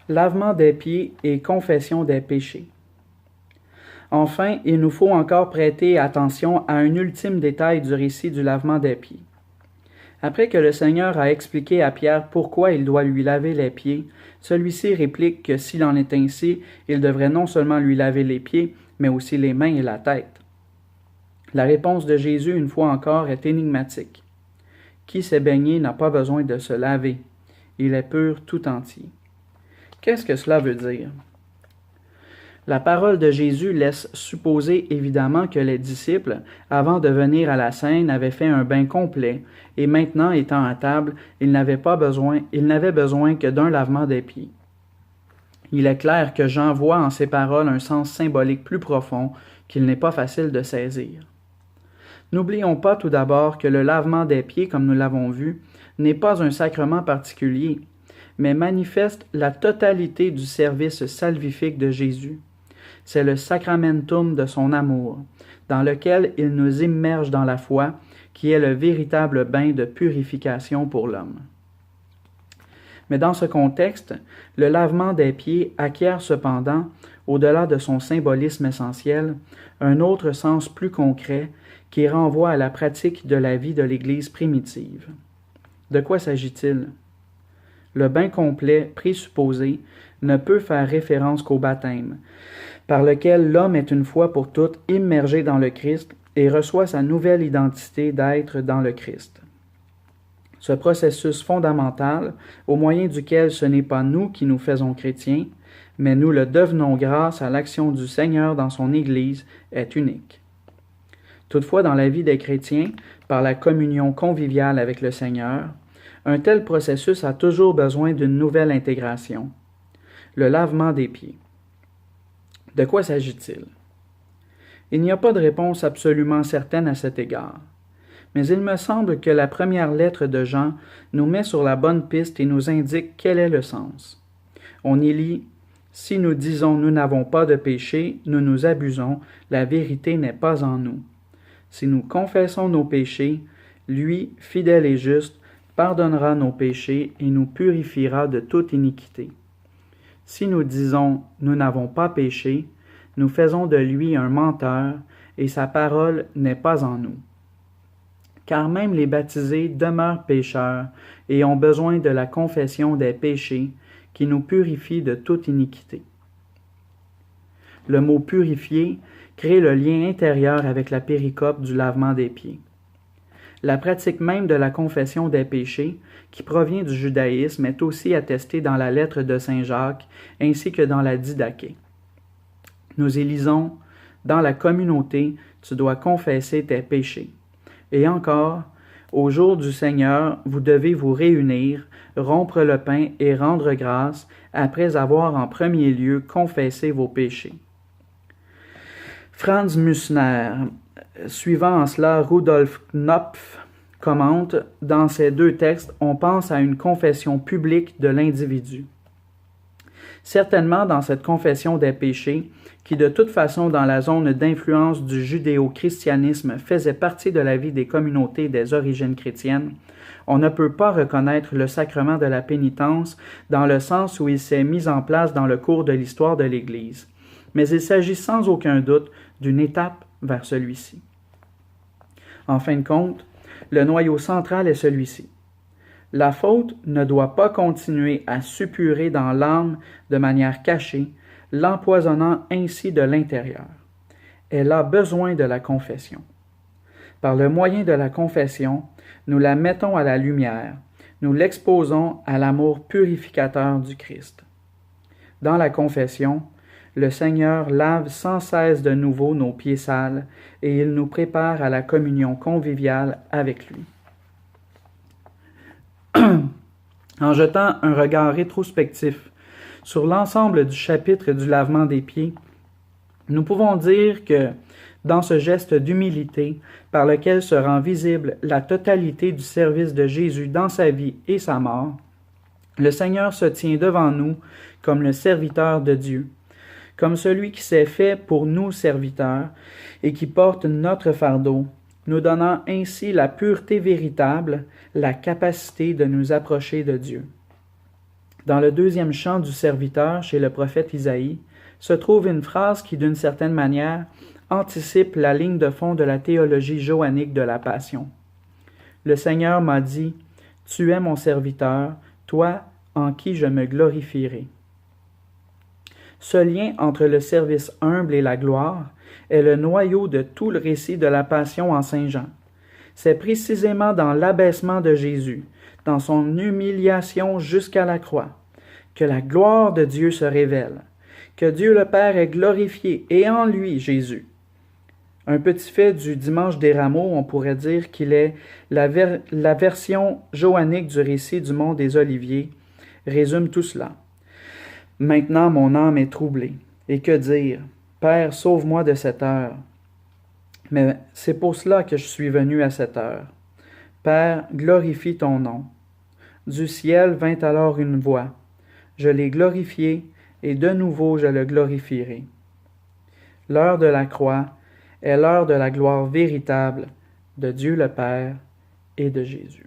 lavement des pieds et confession des péchés. Enfin, il nous faut encore prêter attention à un ultime détail du récit du lavement des pieds. Après que le Seigneur a expliqué à Pierre pourquoi il doit lui laver les pieds, celui-ci réplique que s'il en est ainsi, il devrait non seulement lui laver les pieds, mais aussi les mains et la tête. La réponse de Jésus, une fois encore, est énigmatique. Qui s'est baigné n'a pas besoin de se laver. Il est pur tout entier. Qu'est-ce que cela veut dire? La parole de Jésus laisse supposer évidemment que les disciples, avant de venir à la scène, avaient fait un bain complet, et maintenant, étant à table, ils n'avaient besoin que d'un lavement des pieds. Il est clair que Jean voit en ces paroles un sens symbolique plus profond qu'il n'est pas facile de saisir. N'oublions pas tout d'abord que le lavement des pieds, comme nous l'avons vu, n'est pas un sacrement particulier, mais manifeste la totalité du service salvifique de Jésus. C'est le sacramentum de son amour, dans lequel il nous immerge dans la foi, qui est le véritable bain de purification pour l'homme. Mais dans ce contexte, le lavement des pieds acquiert cependant, au-delà de son symbolisme essentiel, un autre sens plus concret qui renvoie à la pratique de la vie de l'Église primitive. De quoi s'agit-il? Le bain complet présupposé ne peut faire référence qu'au baptême, par lequel l'homme est une fois pour toutes immergé dans le Christ et reçoit sa nouvelle identité d'être dans le Christ. Ce processus fondamental, au moyen duquel ce n'est pas nous qui nous faisons chrétiens, mais nous le devenons grâce à l'action du Seigneur dans son Église, est unique. Toutefois, dans la vie des chrétiens, par la communion conviviale avec le Seigneur, un tel processus a toujours besoin d'une nouvelle intégration, le lavement des pieds. De quoi s'agit-il? Il n'y a pas de réponse absolument certaine à cet égard, mais il me semble que la première lettre de Jean nous met sur la bonne piste et nous indique quel est le sens. On y lit « Si nous disons nous n'avons pas de péché, nous nous abusons, la vérité n'est pas en nous. Si nous confessons nos péchés, lui, fidèle et juste, pardonnera nos péchés et nous purifiera de toute iniquité. Si nous disons « nous n'avons pas péché », nous faisons de lui un menteur, et sa parole n'est pas en nous. Car même les baptisés demeurent pécheurs et ont besoin de la confession des péchés qui nous purifie de toute iniquité. Le mot « purifier » crée le lien intérieur avec la péricope du lavement des pieds. La pratique même de la confession des péchés, qui provient du judaïsme, est aussi attestée dans la lettre de Saint Jacques ainsi que dans la Didaché. Nous y lisons « Dans la communauté, tu dois confesser tes péchés. » Et encore, « Au jour du Seigneur, vous devez vous réunir, rompre le pain et rendre grâce, après avoir en premier lieu confessé vos péchés. » Franz Müssner, suivant en cela Rudolf Knopf, commente « Dans ces deux textes, on pense à une confession publique de l'individu. » Certainement, dans cette confession des péchés, qui de toute façon dans la zone d'influence du judéo-christianisme faisait partie de la vie des communautés des origines chrétiennes, on ne peut pas reconnaître le sacrement de la pénitence dans le sens où il s'est mis en place dans le cours de l'histoire de l'Église, mais il s'agit sans aucun doute d'une étape vers celui-ci. En fin de compte, le noyau central est celui-ci. La faute ne doit pas continuer à suppurer dans l'âme de manière cachée, l'empoisonnant ainsi de l'intérieur. Elle a besoin de la confession. Par le moyen de la confession, nous la mettons à la lumière, nous l'exposons à l'amour purificateur du Christ. Dans la confession, le Seigneur lave sans cesse de nouveau nos pieds sales et il nous prépare à la communion conviviale avec lui. En jetant un regard rétrospectif sur l'ensemble du chapitre du lavement des pieds, nous pouvons dire que, dans ce geste d'humilité par lequel se rend visible la totalité du service de Jésus dans sa vie et sa mort, le Seigneur se tient devant nous comme le serviteur de Dieu, comme celui qui s'est fait pour nous serviteurs et qui porte notre fardeau, nous donnant ainsi la pureté véritable, la capacité de nous approcher de Dieu. Dans le deuxième chant du serviteur chez le prophète Isaïe se trouve une phrase qui, d'une certaine manière, anticipe la ligne de fond de la théologie joannique de la Passion. Le Seigneur m'a dit, « Tu es mon serviteur, toi en qui je me glorifierai. » Ce lien entre le service humble et la gloire est le noyau de tout le récit de la Passion en Saint Jean. C'est précisément dans l'abaissement de Jésus, dans son humiliation jusqu'à la croix, que la gloire de Dieu se révèle, que Dieu le Père est glorifié, et en lui, Jésus. Un petit fait du Dimanche des Rameaux, on pourrait dire qu'il est la version joannique du récit du Mont des Oliviers, résume tout cela. Maintenant mon âme est troublée, et que dire? Père, sauve-moi de cette heure. Mais c'est pour cela que je suis venu à cette heure. Père, glorifie ton nom. Du ciel vint alors une voix. Je l'ai glorifié, et de nouveau je le glorifierai. L'heure de la croix est l'heure de la gloire véritable de Dieu le Père et de Jésus.